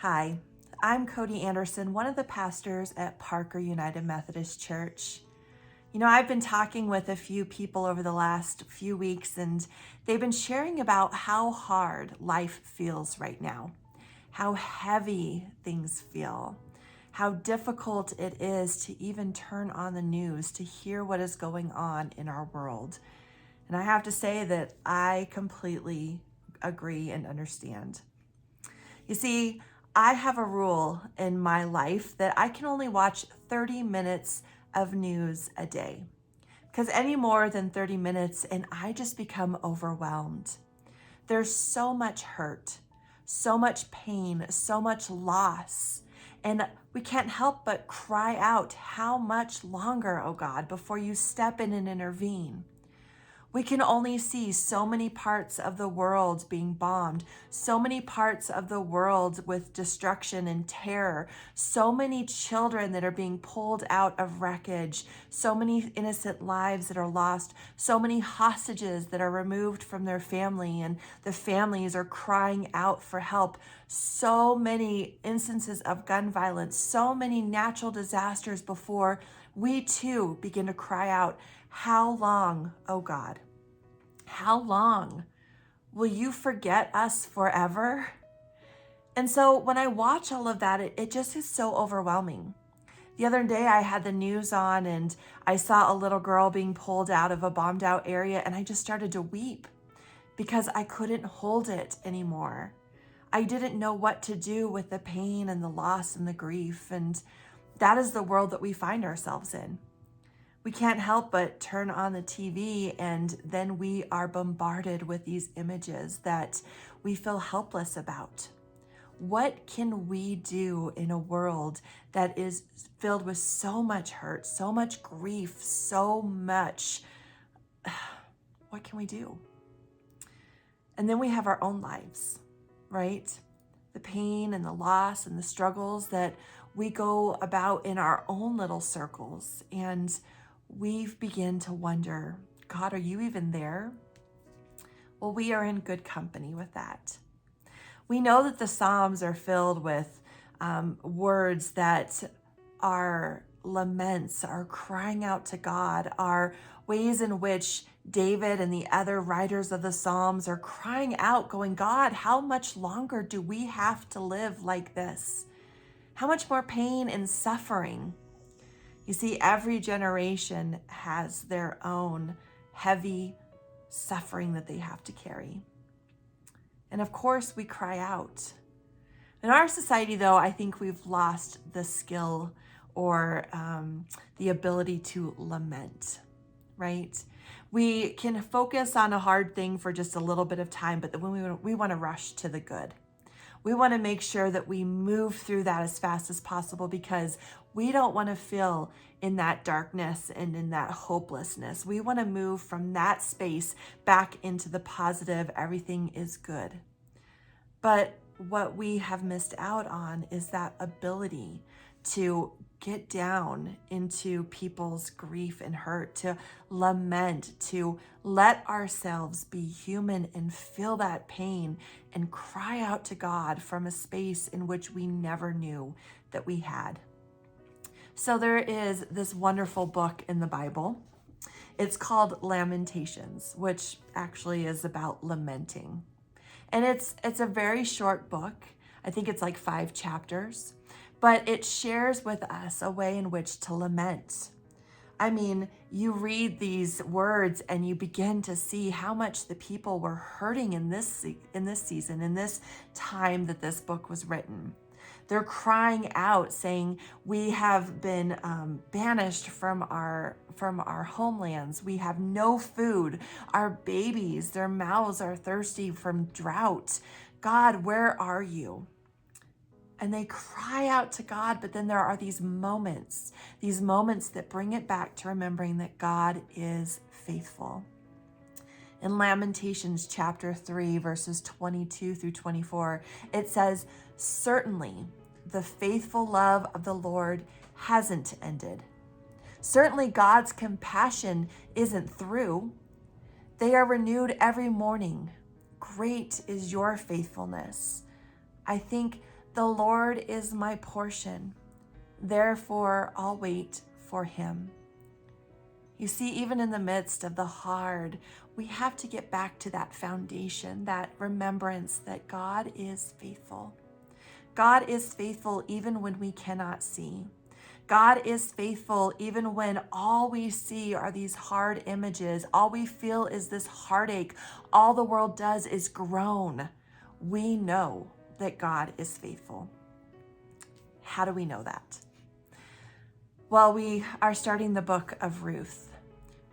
Hi, I'm Cody Anderson, one of the pastors at Parker United Methodist Church. I've been talking with a few people over the last few weeks, and they've been sharing about how hard life feels right now, how heavy things feel, how difficult it is to even turn on the news to hear what is going on in our world. And I have to say that I completely agree and understand. You see, I have a rule in my life that I can only watch 30 minutes of news a day, because any more than 30 minutes and I just become overwhelmed. There's so much hurt, so much pain, so much loss. And we can't help but cry out, how much longer, oh God, before you step in and intervene? We can only see so many parts of the world being bombed, so many parts of the world with destruction and terror, so many children that are being pulled out of wreckage, so many innocent lives that are lost, so many hostages that are removed from their family and the families are crying out for help, so many instances of gun violence, so many natural disasters before we too begin to cry out, how long, oh God? How long? Will you forget us forever? And so when I watch all of that, it just is so overwhelming. The other day I had the news on and I saw a little girl being pulled out of a bombed out area, and I just started to weep because I couldn't hold it anymore. I didn't know what to do with the pain and the loss and the grief. And that is the world that we find ourselves in. We can't help but turn on the TV, and then we are bombarded with these images that we feel helpless about. What can we do in a world that is filled with so much hurt, so much grief, so much? What can we do? And then we have our own lives, right? The pain and the loss and the struggles that we go about in our own little circles. And we begin to wonder, God, are you even there? Well, we are in good company with that. We know that the Psalms are filled with words that are laments, are crying out to God, are ways in which David and the other writers of the Psalms are crying out, going, God, how much longer do we have to live like this? How much more pain and suffering? You see, every generation has their own heavy suffering that they have to carry. And of course, we cry out. In our society, though, I think we've lost the skill or the ability to lament, right? We can focus on a hard thing for just a little bit of time, but then we want to rush to the good. We want to make sure that we move through that as fast as possible because we don't want to feel in that darkness and in that hopelessness. We want to move from that space back into the positive, everything is good. But what we have missed out on is that ability to get down into people's grief and hurt, to lament, to let ourselves be human and feel that pain and cry out to God from a space in which we never knew that we had. So there is this wonderful book in the Bible. It's called Lamentations, which actually is about lamenting. And it's a very short book. I think it's like 5 chapters, but it shares with us a way in which to lament. I mean, you read these words and you begin to see how much the people were hurting in this season, in this time that this book was written. They're crying out saying, we have been banished from our homelands. We have no food. Our babies, their mouths are thirsty from drought. God, where are you? And they cry out to God, but then there are these moments that bring it back to remembering that God is faithful. In Lamentations chapter 3, verses 22 through 24, it says, certainly the faithful love of the Lord hasn't ended. Certainly God's compassion isn't through. They are renewed every morning. Great is your faithfulness. I think The Lord is my portion, therefore I'll wait for him. You see, even in the midst of the hard, we have to get back to that foundation, that remembrance that God is faithful. God is faithful even when we cannot see. God is faithful even when all we see are these hard images. All we feel is this heartache. All the world does is groan. We know that God is faithful. How do we know that? Well, we are starting the book of Ruth.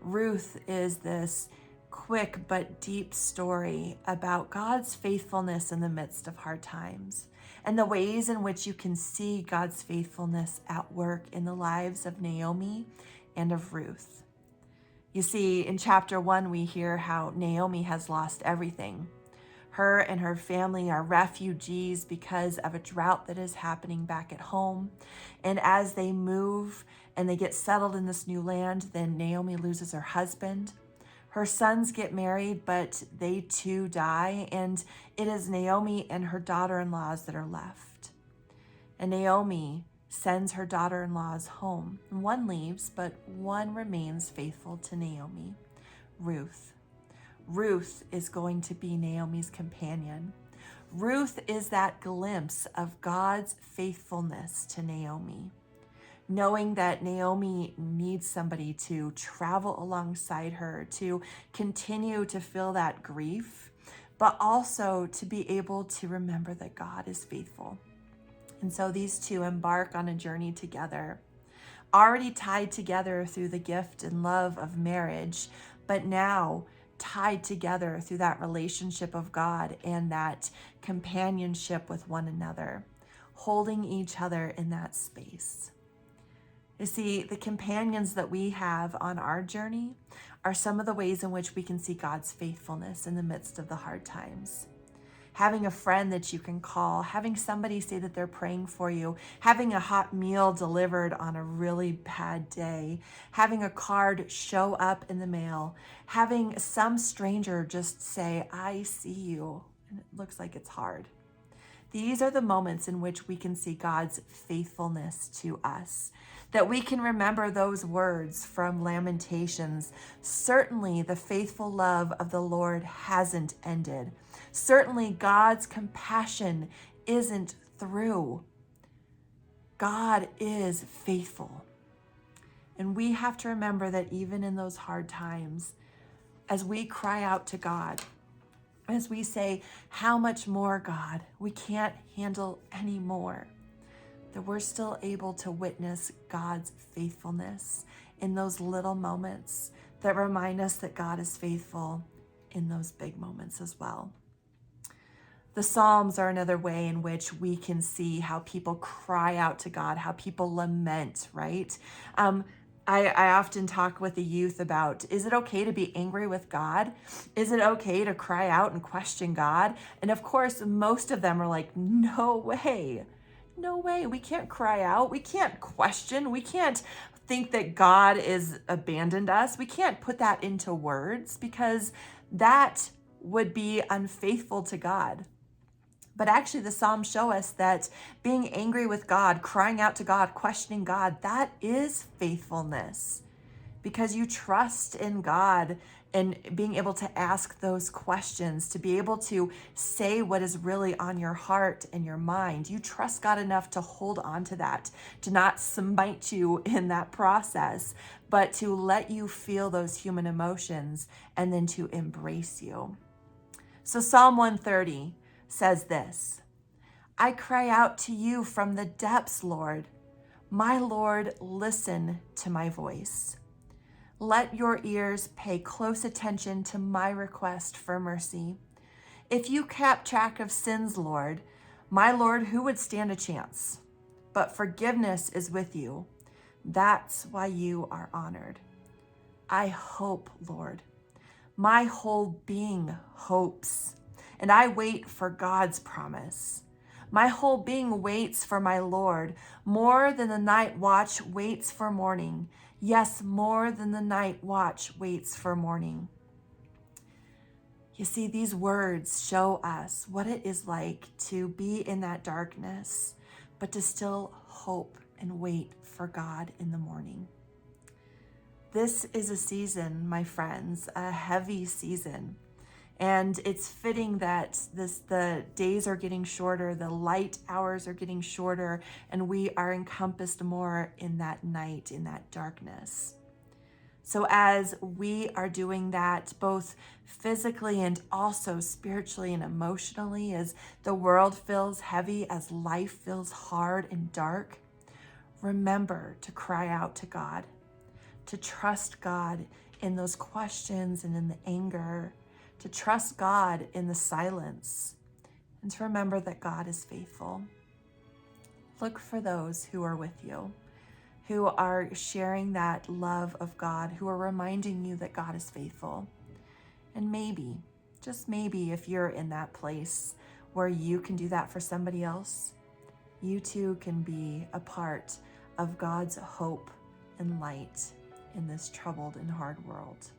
Ruth is this quick but deep story about God's faithfulness in the midst of hard times and the ways in which you can see God's faithfulness at work in the lives of Naomi and of Ruth. You see, in chapter 1, we hear how Naomi has lost everything. Her and her family are refugees because of a drought that is happening back at home. And as they move and they get settled in this new land, then Naomi loses her husband. Her sons get married, but they too die. And it is Naomi and her daughter-in-laws that are left. And Naomi sends her daughter-in-laws home. One leaves, but one remains faithful to Naomi, Ruth. Ruth is going to be Naomi's companion. Ruth is that glimpse of God's faithfulness to Naomi, knowing that Naomi needs somebody to travel alongside her, to continue to feel that grief, but also to be able to remember that God is faithful. And so these two embark on a journey together, already tied together through the gift and love of marriage, but now tied together through that relationship of God and that companionship with one another, holding each other in that space. You see, the companions that we have on our journey are some of the ways in which we can see God's faithfulness in the midst of the hard times. Having a friend that you can call, having somebody say that they're praying for you, having a hot meal delivered on a really bad day, having a card show up in the mail, having some stranger just say, I see you, and it looks like it's hard. These are the moments in which we can see God's faithfulness to us, that we can remember those words from Lamentations. Certainly the faithful love of the Lord hasn't ended. Certainly God's compassion isn't through. God is faithful. And we have to remember that even in those hard times, as we cry out to God, as we say, how much more, God? We can't handle any more. That we're still able to witness God's faithfulness in those little moments that remind us that God is faithful in those big moments as well. The Psalms are another way in which we can see how people cry out to God, how people lament, right? I often talk with the youth about, is it okay to be angry with God? Is it okay to cry out and question God? And of course, most of them are like, no way. No way. We can't cry out. We can't question. We can't think that God has abandoned us. We can't put that into words because that would be unfaithful to God. But actually, the Psalms show us that being angry with God, crying out to God, questioning God, that is faithfulness because you trust in God and being able to ask those questions, to be able to say what is really on your heart and your mind. You trust God enough to hold on to that, to not smite you in that process, but to let you feel those human emotions and then to embrace you. So Psalm 130 says this, I cry out to you from the depths, Lord. My Lord, listen to my voice. Let your ears pay close attention to my request for mercy. If you kept track of sins, Lord, my Lord, who would stand a chance? But forgiveness is with you. That's why you are honored. I hope, Lord. My whole being hopes. And I wait for God's promise. My whole being waits for my Lord, more than the night watch waits for morning. Yes, more than the night watch waits for morning. You see, these words show us what it is like to be in that darkness, but to still hope and wait for God in the morning. This is a season, my friends, a heavy season. And it's fitting that the days are getting shorter, the light hours are getting shorter, and we are encompassed more in that night, in that darkness. So as we are doing that, both physically and also spiritually and emotionally, as the world feels heavy, as life feels hard and dark, remember to cry out to God, to trust God in those questions and in the anger, to trust God in the silence, and to remember that God is faithful. Look for those who are with you, who are sharing that love of God, who are reminding you that God is faithful. And maybe, just maybe, if you're in that place where you can do that for somebody else, you too can be a part of God's hope and light in this troubled and hard world.